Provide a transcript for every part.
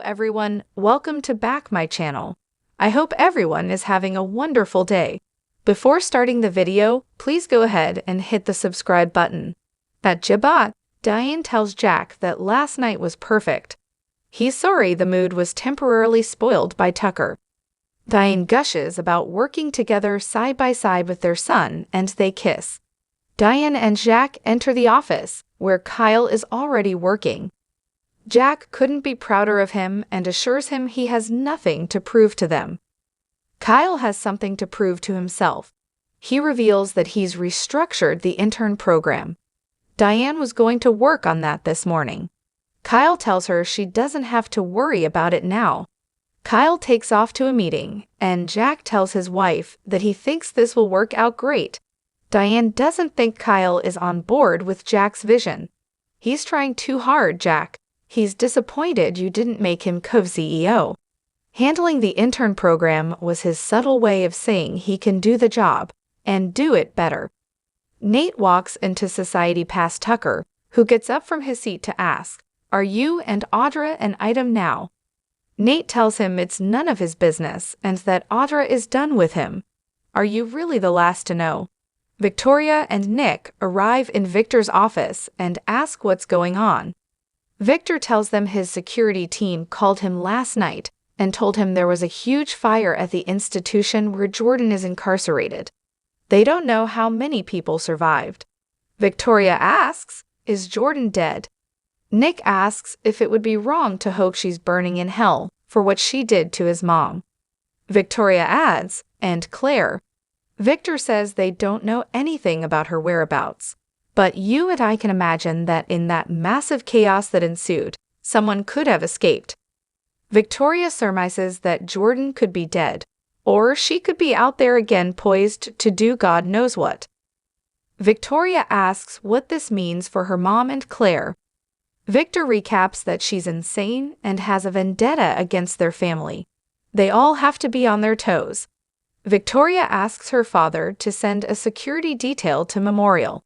everyone, welcome to back my channel. I hope everyone is having a wonderful day. Before starting the video, please go ahead and hit the subscribe button. At Jabat, Diane tells Jack that last night was perfect. He's sorry the mood was temporarily spoiled by Tucker. Diane gushes about working together side by side with their son, and they kiss. Diane and Jack enter the office, where Kyle is already working. Jack couldn't be prouder of him and assures him he has nothing to prove to them. Kyle has something to prove to himself. He reveals that he's restructured the intern program. Diane was going to work on that this morning. Kyle tells her she doesn't have to worry about it now. Kyle takes off to a meeting, and Jack tells his wife that he thinks this will work out great. Diane doesn't think Kyle is on board with Jack's vision. He's trying too hard, Jack. He's disappointed you didn't make him co-CEO. Handling the intern program was his subtle way of saying he can do the job, and do it better. Nate walks into society past Tucker, who gets up from his seat to ask, "Are you and Audra an item now?" Nate tells him it's none of his business and that Audra is done with him. Are you really the last to know? Victoria and Nick arrive in Victor's office and ask what's going on. Victor tells them his security team called him last night and told him there was a huge fire at the institution where Jordan is incarcerated. They don't know how many people survived. Victoria asks, "Is Jordan dead?" Nick asks if it would be wrong to hope she's burning in hell for what she did to his mom. Victoria adds, "And Claire." Victor says they don't know anything about her whereabouts. But you and I can imagine that in that massive chaos that ensued, someone could have escaped. Victoria surmises that Jordan could be dead, or she could be out there again poised to do God knows what. Victoria asks what this means for her mom and Claire. Victor recaps that she's insane and has a vendetta against their family. They all have to be on their toes. Victoria asks her father to send a security detail to Memorial.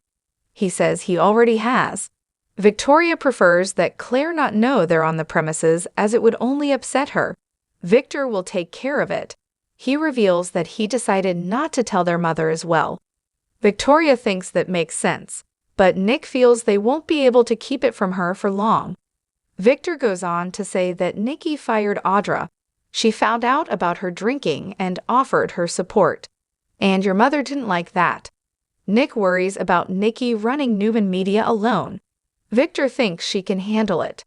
He says he already has. Victoria prefers that Claire not know they're on the premises as it would only upset her. Victor will take care of it. He reveals that he decided not to tell their mother as well. Victoria thinks that makes sense, but Nick feels they won't be able to keep it from her for long. Victor goes on to say that Nikki fired Audra. She found out about her drinking and offered her support. And your mother didn't like that. Nick worries about Nikki running Newman Media alone. Victor thinks she can handle it.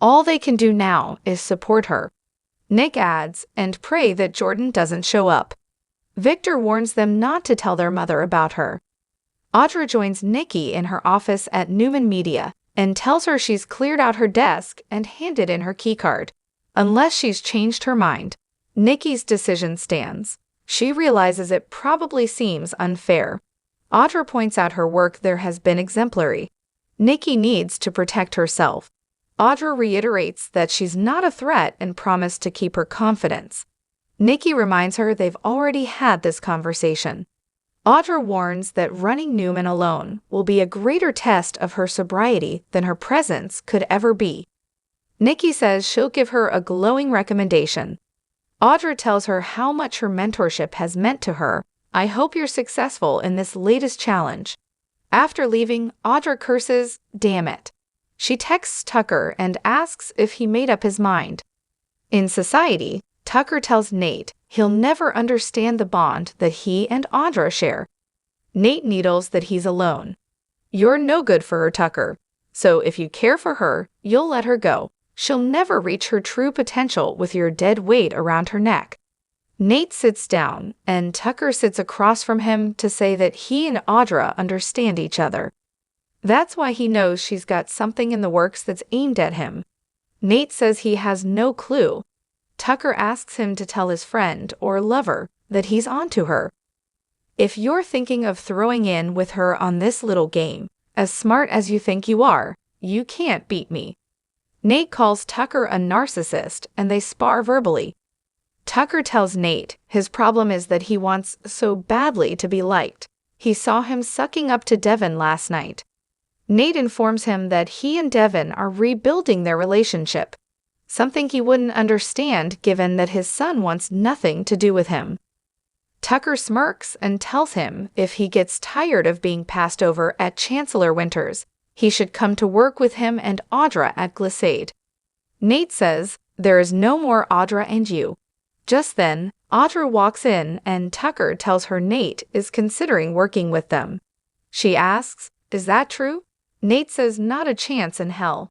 All they can do now is support her. Nick adds, and pray that Jordan doesn't show up. Victor warns them not to tell their mother about her. Audra joins Nikki in her office at Newman Media and tells her she's cleared out her desk and handed in her keycard. Unless she's changed her mind, Nikki's decision stands. She realizes it probably seems unfair. Audra points out her work there has been exemplary. Nikki needs to protect herself. Audra reiterates that she's not a threat and promised to keep her confidence. Nikki reminds her they've already had this conversation. Audra warns that running Newman alone will be a greater test of her sobriety than her presence could ever be. Nikki says she'll give her a glowing recommendation. Audra tells her how much her mentorship has meant to her. I hope you're successful in this latest challenge. After leaving, Audra curses, "Damn it." She texts Tucker and asks if he made up his mind. In society, Tucker tells Nate he'll never understand the bond that he and Audra share. Nate needles that he's alone. You're no good for her, Tucker. So if you care for her, you'll let her go. She'll never reach her true potential with your dead weight around her neck. Nate sits down, and Tucker sits across from him to say that he and Audra understand each other. That's why he knows she's got something in the works that's aimed at him. Nate says he has no clue. Tucker asks him to tell his friend or lover that he's onto her. If you're thinking of throwing in with her on this little game, as smart as you think you are, you can't beat me. Nate calls Tucker a narcissist, and they spar verbally. Tucker tells Nate his problem is that he wants so badly to be liked. He saw him sucking up to Devin last night. Nate informs him that he and Devin are rebuilding their relationship. something he wouldn't understand given that his son wants nothing to do with him. Tucker smirks and tells him if he gets tired of being passed over at Chancellor Winters, he should come to work with him and Audra at Glissade. Nate says, "There is no more Audra and you." Just then, Audra walks in and Tucker tells her Nate is considering working with them. She asks, "Is that true?" Nate says not a chance in hell.